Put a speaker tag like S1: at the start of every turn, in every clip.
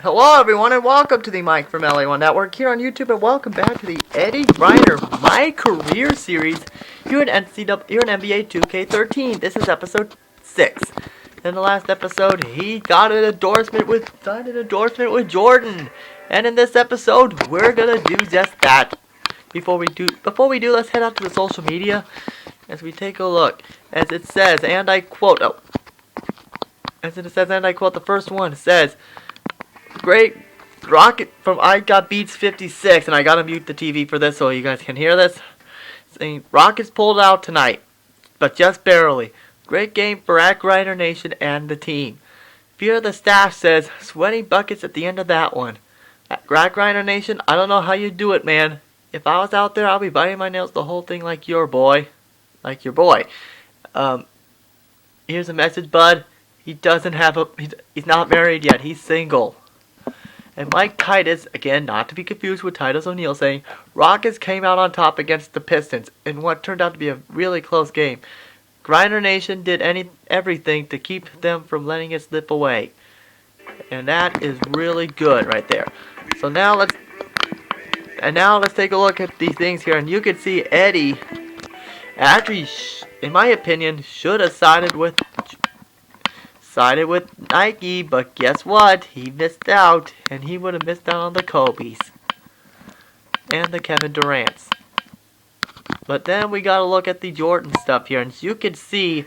S1: Hello everyone and welcome to the Mike from LA1 Network here on YouTube, and welcome back to the Eddie Griner My Career Series here in NBA 2K13. This is episode 6. In the last episode, he got an endorsement with Jordan. And in this episode, we're gonna do just that. Before we do, let's head out to the social media as we take a look. As it says, and I quote, the first one says, "Great Rocket from I Got Beats 56," and I gotta mute the TV for this so you guys can hear this. Saying, "Rockets pulled out tonight, but just barely. Great game for Griner Nation and the team." Fear of the Staff says, "Sweaty buckets at the end of that one. At Griner Nation, I don't know how you do it, man. If I was out there, I'll be biting my nails the whole thing like your boy." Like your boy. Here's a message, bud. He's not married yet. He's single. And Mike Titus, again, not to be confused with Titus O'Neil, saying, "Rockets came out on top against the Pistons in what turned out to be a really close game. Griner Nation did everything to keep them from letting it slip away." And that is really good right there. So now let's take a look at these things here, and you can see Eddie actually, in my opinion, should have sided with Nike, but guess what? He missed out, and he would have missed out on the Kobe's and the Kevin Durant's. But then we gotta look at the Jordan stuff here, and as you can see,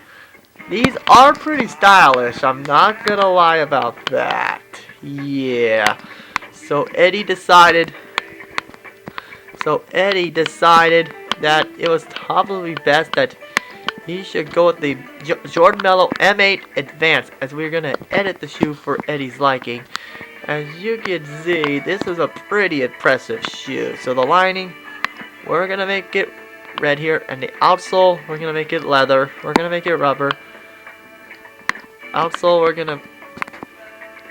S1: these are pretty stylish. I'm not gonna lie about that. Yeah. So Eddie decided that it was probably best that he should go with the Jordan Mellow M8 Advance, as we're going to edit the shoe for Eddie's liking. As you can see, this is a pretty impressive shoe. So the lining, we're going to make it red here, and the outsole, we're going to make it leather. We're going to make it rubber. Outsole, we're going to,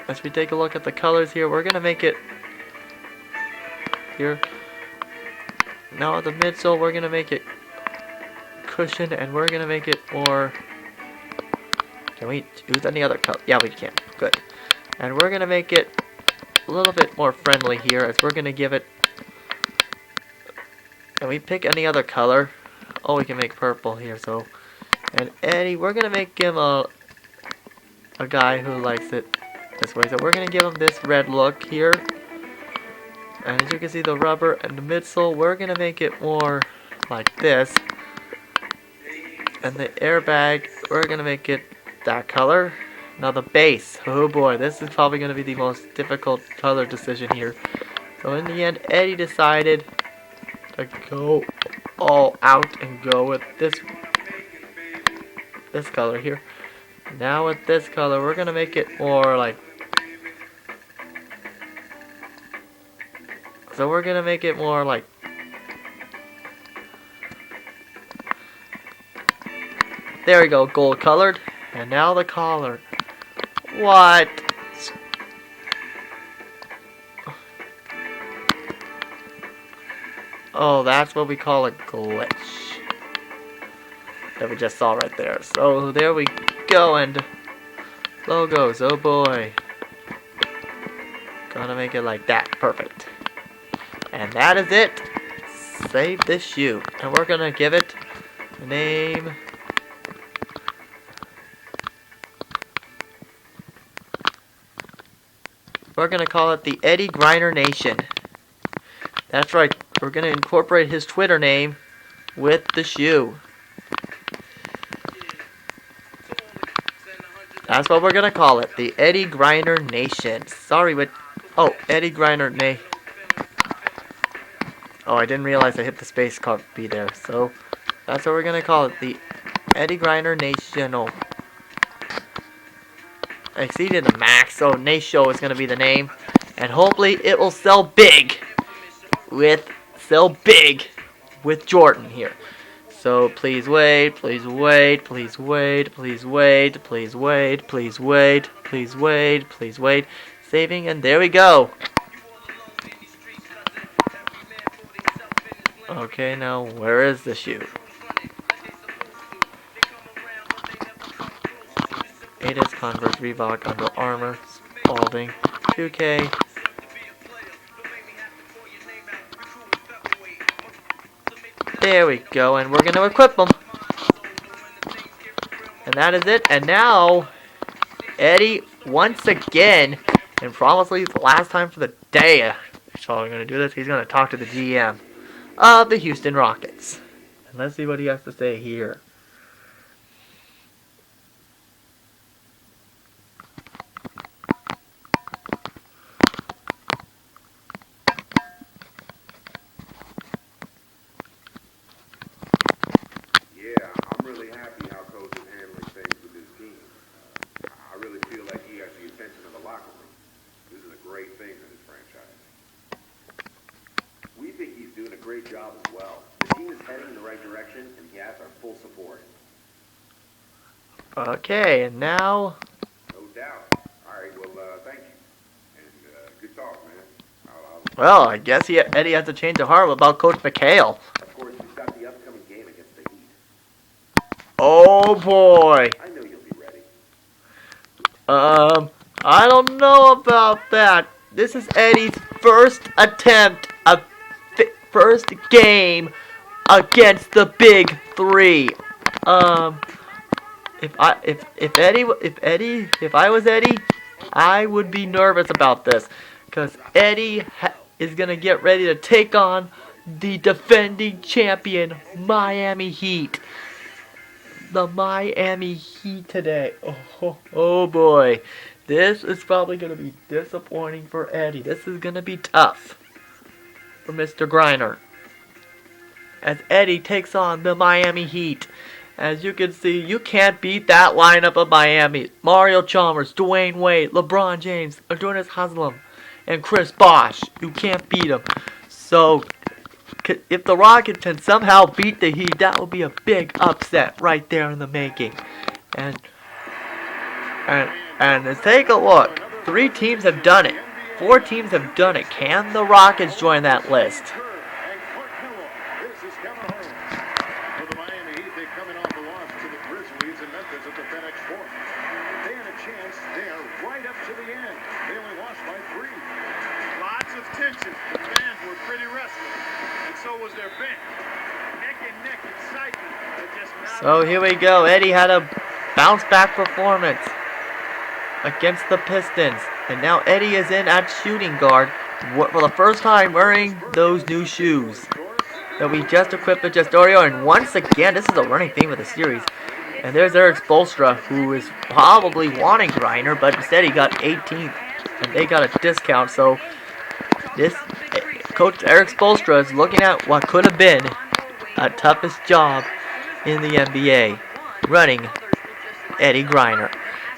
S1: as we take a look at the colors here, we're going to make it here. Now at the midsole, we're going to make it cushion, and we're going to make it more, can we use any other color? Yeah, we can. Good. And we're going to make it a little bit more friendly here, as we're going to give it, can we pick any other color? Oh, we can make purple here. So, and Eddie, we're going to make him a guy who likes it this way. So we're going to give him this red look here. And as you can see, the rubber and the midsole, we're going to make it more like this. And the airbag, we're going to make it that color. Now the base, oh boy, this is probably going to be the most difficult color decision here. So in the end, Eddie decided to go all out and go with this color here. Now with this color, we're going to make it more like, so we're going to make it more like, there we go, gold colored. And now the collar. What? Oh, that's what we call a glitch that we just saw right there. So there we go, and logos, oh boy. Gonna make it like that, perfect. And that is it. Save this shoe. And we're gonna give it the name. We're going to call it the Eddie Griner Nation. That's right. We're going to incorporate his Twitter name with the shoe. That's what we're going to call it. The Eddie Griner Nation. Sorry, but... oh, Eddie Griner Nation. Oh, I didn't realize I hit the space copy there. So, that's what we're going to call it. The Eddie Griner National. Exceeded the max, so Nacho is going to be the name, and hopefully it will sell big with Jordan here. So please wait, please wait, please wait, please wait, please wait, please wait, please wait, please wait. Saving, and there we go. Okay, now where is the shoe? Adidas, Converse, Reebok, Under Armour, Spalding, 2K. There we go, and we're going to equip them. And that is it. And now, Eddie, once again, and probably the last time for the day, so we're going to do this, he's going to talk to the GM of the Houston Rockets. And let's see what he has to say here.
S2: Great job as well. The team is heading in the right direction, and he has our full support.
S1: Okay, and now...
S2: No doubt. All right, well, thank you. And good talk, man.
S1: Well, I guess Eddie has to change of heart about Coach McHale.
S2: Of course, we've got the upcoming game against the Heat.
S1: Oh, boy.
S2: I know you'll be ready.
S1: I don't know about that. This is Eddie's first attempt first game against the Big Three. If I was Eddie, I would be nervous about this, because Eddie is gonna get ready to take on the defending champion Miami Heat. The Miami Heat today. Oh boy, this is probably gonna be disappointing for Eddie. This is gonna be tough for Mr. Griner, as Eddie takes on the Miami Heat. As you can see, you can't beat that lineup of Miami. Mario Chalmers, Dwayne Wade, LeBron James, Adonis Haslam, and Chris Bosh. You can't beat them. So, if the Rockets can somehow beat the Heat, that will be a big upset right there in the making. And let's take a look. 3 teams have done it. 4 teams have done it. Can the Rockets join that list? So here we go. Eddie had a bounce back performance against the Pistons. And now Eddie is in at shooting guard for the first time wearing those new shoes that we just equipped with Justorio. And once again, this is a running theme of the series. And there's Eric Spoelstra, who is probably wanting Griner, but instead he got 18th. And they got a discount. So this Coach Eric Spoelstra is looking at what could have been a toughest job in the NBA, running Eddie Griner.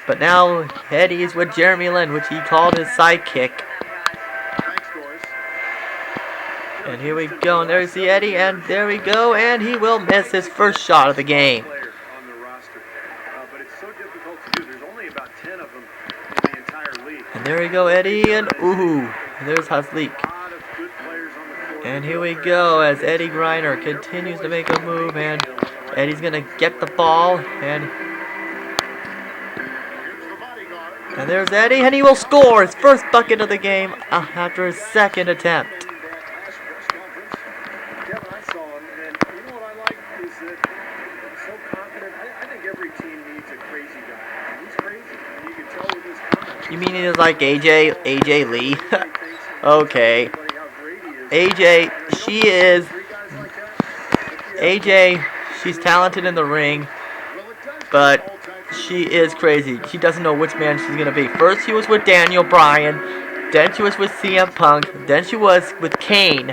S1: But now Eddie is with Jeremy Lin, which he called his sidekick. And here we go, and there's the Eddie, and there we go, and he will miss his first shot of the game. And there we go, Eddie, and ooh, there's Haslik. And here we go, as Eddie Griner continues to make a move, and Eddie's gonna get the ball, and there's Eddie, and he will score his first bucket of the game after his second attempt. You mean he is like AJ Lee? Okay. She's talented in the ring, but she is crazy. She doesn't know which man she's going to be. First she was with Daniel Bryan, then she was with CM Punk, then she was with Kane,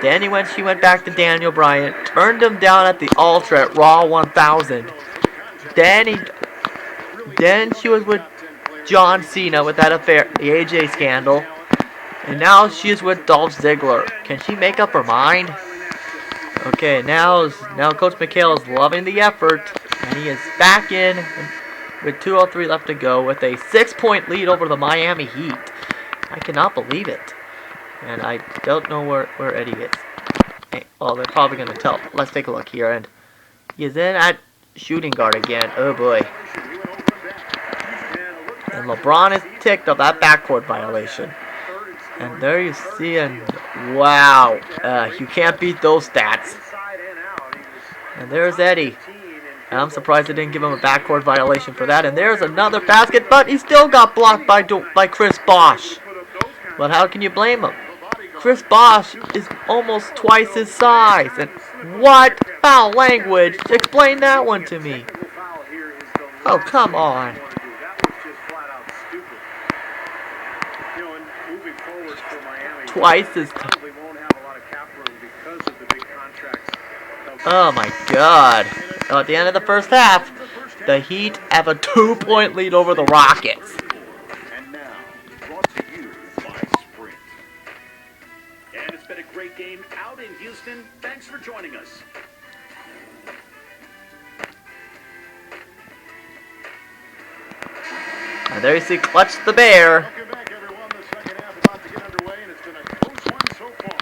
S1: then she went back to Daniel Bryan, turned him down at the altar at Raw 1000, then she was with John Cena with that affair, the AJ scandal, and now she is with Dolph Ziggler. Can she make up her mind? Okay, now Coach McHale is loving the effort, and he is back in with 2:03 left to go with a 6-point lead over the Miami Heat. I cannot believe it. And I don't know where Eddie is. Oh, they're probably going to tell. Let's take a look here. And he is in at shooting guard again. Oh boy. And LeBron is ticked of that backcourt violation. And there you see, and wow, you can't beat those stats. And there's Eddie. And I'm surprised they didn't give him a backcourt violation for that. And there's another basket, but he still got blocked by Chris Bosh. But how can you blame him? Chris Bosh is almost twice his size. And what? Foul language. Explain that one to me. Oh, come on. Twice his Oh my god. At the end of the first half, the Heat have a 2-point lead over the Rockets.
S3: And now, brought to you by Sprint. And it's been a great game out in Houston. Thanks for joining us.
S1: And there you see Clutch the Bear.
S3: Welcome back, everyone. The second half about to get underway, and it's been a close one so far.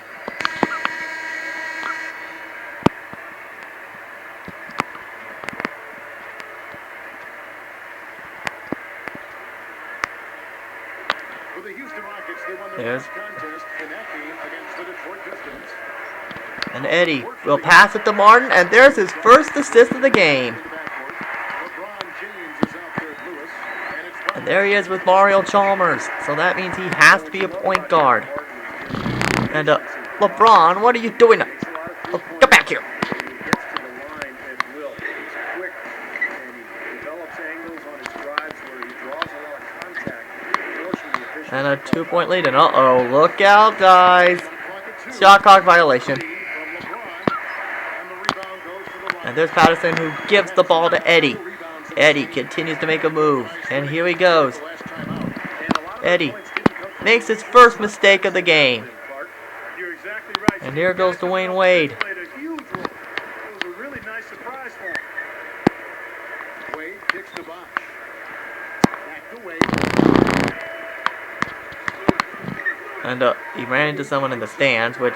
S3: For the Houston Rockets, they won their last contest connecting against the Detroit Pistons.
S1: And Eddie will pass it to Martin, and there's his first assist of the game. And there he is with Mario Chalmers. So that means he has to be a point guard. And LeBron, what are you doing? Oh, get back here. And a 2-point lead. And uh-oh, look out, guys. Shot clock violation. And there's Patterson, who gives the ball to Eddie. Eddie continues to make a move. And here he goes. Eddie makes his first mistake of the game. And here goes Dwayne Wade. And he ran into someone in the stands, which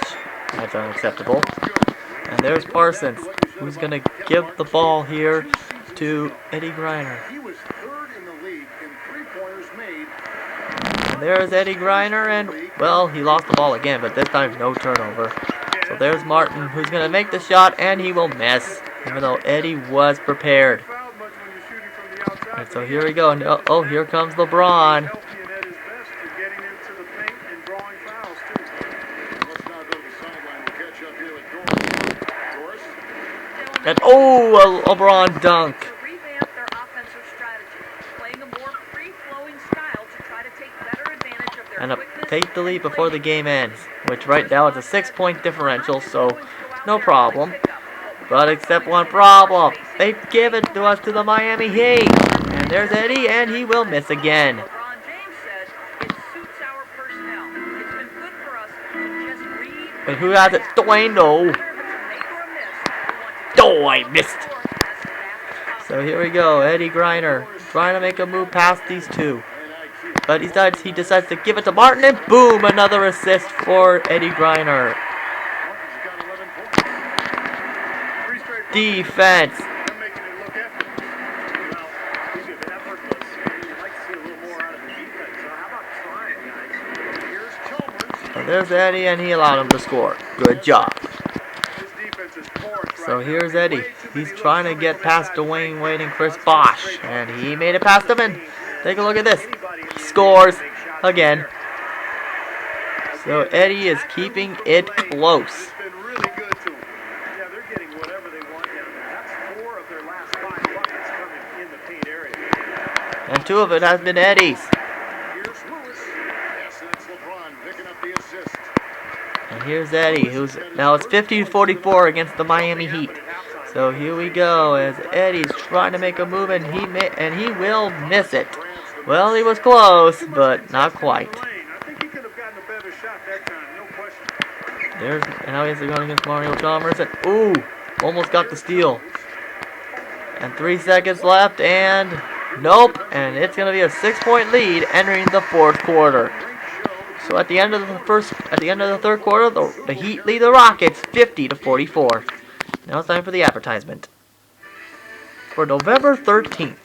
S1: that's unacceptable. And there's Parsons, who's going to give the ball here to Eddie Griner. And there's Eddie Griner, and, well, he lost the ball again, but this time no turnover. So there's Martin, who's going to make the shot, and he will miss, even though Eddie was prepared. And so here we go, and oh, here comes LeBron. And oh, a LeBron dunk. And take the lead before the game ends, which right now it's a 6-point differential, so no problem. But except one problem. They give it to us to the Miami Heat. And there's Eddie, and he will miss again. But who has it? Dwayne, no. Oh, I missed. So here we go. Eddie Griner trying to make a move past these two. But he decides to give it to Martin, and boom, another assist for Eddie Griner. Defense. So there's Eddie, and he allowed him to score. Good job. So here's Eddie. He's trying to get past Dwayne Wade and Chris Bosh. And he made it past him, and take a look at this. He scores again. So Eddie is keeping it close. And 2 of it has been Eddie's. And here's Eddie, who's now it's 50-44 against the Miami Heat. So here we go as Eddie's trying to make a move, and he will miss it. Well, he was close, but not quite. And now he's going against Mario Chalmers, and ooh, almost got the steal. And 3 seconds left, and nope, and it's going to be a 6-point lead entering the 4th quarter. So at the end of the third quarter, the Heat lead the Rockets 50-44. Now it's time for the advertisement. For November 13th.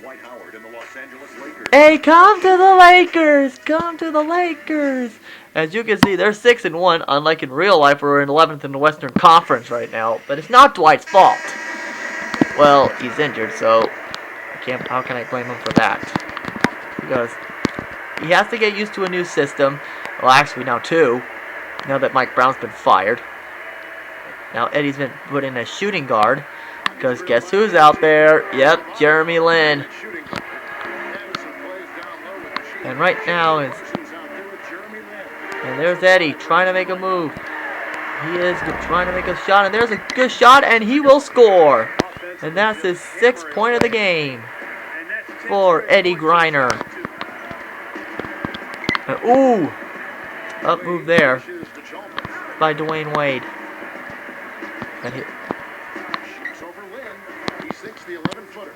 S3: Dwight Howard and the Los Angeles Lakers.
S1: Hey, come to the Lakers! Come to the Lakers! As you can see, they're 6-1, unlike in real life, we're in 11th in the Western Conference right now. But it's not Dwight's fault. Well, he's injured, so how can I blame him for that? Because he has to get used to a new system. Well, actually, now two. Now that Mike Brown's been fired. Now Eddie's been put in a shooting guard. Because guess who's out there? Yep, Jeremy Lin. And right now is... And there's Eddie trying to make a move. He is trying to make a shot. And there's a good shot. And he will score. And that's his 6th point of the game. For Eddie Griner. And, ooh! Up move there. By Dwayne Wade. And he...
S4: Shoots over Lynn. He sinks the 11-footer.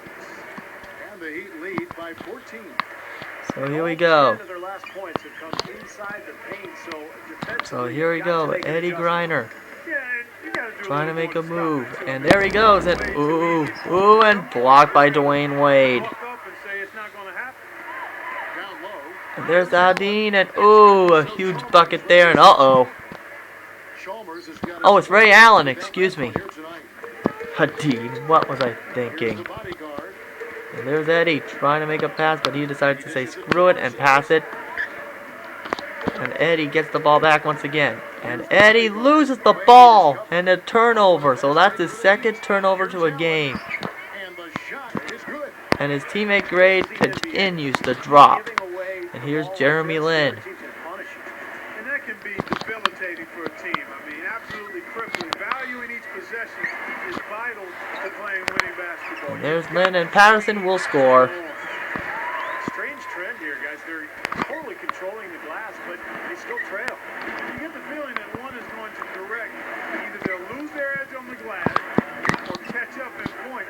S4: And the Heat lead by 14.
S1: So here we go.
S3: Their last points have come inside the paint,
S1: So here we go. Eddie Griner.
S3: Yeah,
S1: Trying to make a move. And there he goes. And ooh. Ooh, and blocked by Dwayne Wade. And there's Adine. And ooh, a huge bucket there. And uh-oh. Oh, it's Ray Allen. Excuse me. Hadid, what was I thinking? And there's Eddie trying to make a pass, but he decides to say screw it and pass it. And Eddie gets the ball back once again. And Eddie loses the ball and a turnover. So that's his 2nd turnover to a game. And his teammate grade continues to drop. And here's Jeremy Lin.
S5: And that can be debilitating for a team. I mean, absolutely crippling. Valuing each possession is vital to playing winning basketball.
S1: And there's Lin, and Patterson will score.
S5: Strange trend here, guys. They're totally controlling the glass, but they still trail. You get the feeling that one is going to correct. Either they'll lose their edge on the glass or catch up in point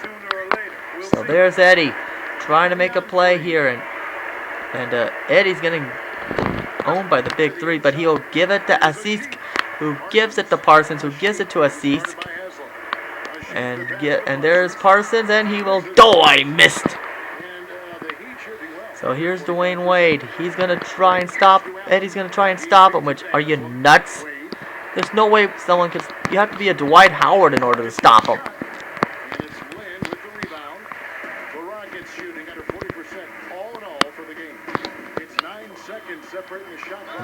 S5: sooner or later.
S1: So there's Eddie trying to make a play here, and Eddie's getting owned by the big three, but he'll give it to Asisk, who gives it to Parsons, who gives it to Asisk. And there's Parsons, and he will... Oh, I missed! So here's Dwayne Wade. He's going to try and stop... Eddie's going to try and stop him, which... Are you nuts? There's no way someone can... You have to be a Dwight Howard in order to stop him.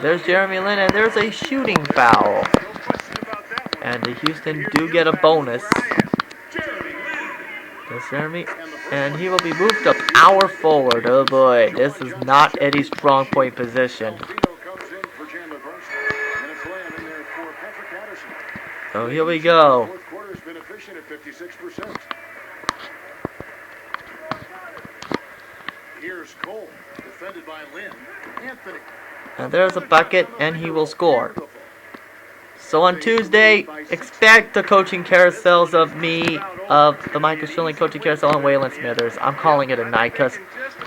S1: There's Jeremy Lin, and there's a shooting foul. And the Houston do get a bonus. There's Jeremy, and he will be moved up power forward. Oh boy, this is not Eddie's strong point position. So here we go.
S4: Here's Cole, defended by Lynn. Anthony.
S1: And there's a bucket, and he will score. So on Tuesday, expect the coaching carousels of me, of the Michael Schilling coaching carousel and Waylon Smithers. I'm calling it a night because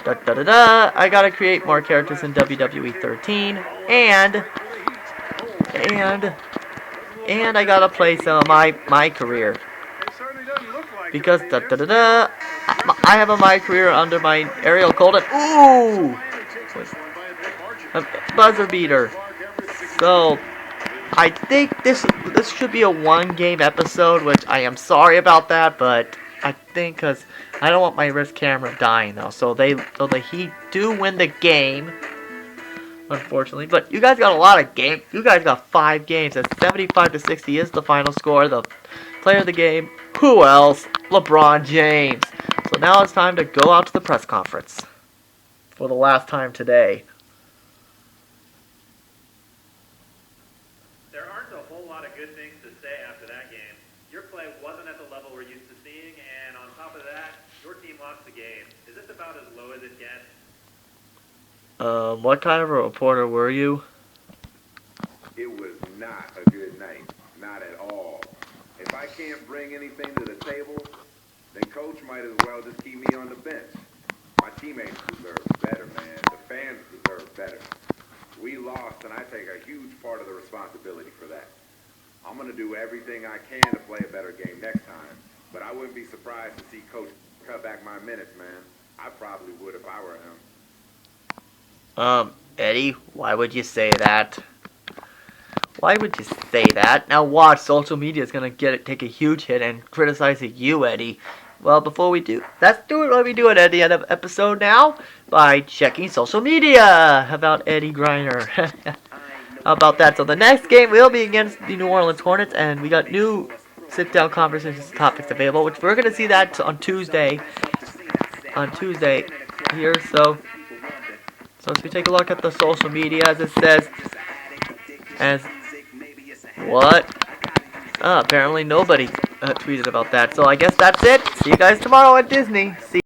S1: I gotta create more characters in WWE 13, and I gotta play some of my career. Because I have a my career under my Ariel Colton. Ooh! A buzzer beater. So I think this should be a 1-game episode, which I am sorry about that, but I think because I don't want my wrist camera dying though. So the Heat do win the game, unfortunately. But you guys got a lot of games. You guys got 5 games. And 75-60 is the final score. The player of the game. Who else? LeBron James. So now it's time to go out to the press conference for the last time today.
S6: There aren't a whole lot of good things to say after that game. Your play wasn't at the level we're used to seeing, and on top of that, your team lost the game. Is this about as low as it gets?
S1: What kind of a reporter were you?
S2: It was not a good night. Not at all. If I can't bring anything to the table, then Coach might as well just keep me on the bench. My teammates deserve better, man. The fans deserve better. We lost, and I take a huge part of the responsibility for that. I'm going to do everything I can to play a better game next time, but I wouldn't be surprised to see Coach cut back my minutes, man. I probably would if I were him.
S1: Eddie, why would you say that? Why would you say that? Now watch, social media is gonna take a huge hit and criticizing you, Eddie. Well, before we do, let's do it what we do it at the end of episode now by checking social media about Eddie Griner. How about that? So the next game will be against the New Orleans Hornets, and we got new sit-down conversations topics available, which we're gonna see that on Tuesday. On Tuesday here, so if you take a look at the social media, as it says, as what? Apparently nobody tweeted about that. So I guess that's it. See you guys tomorrow at Disney. See.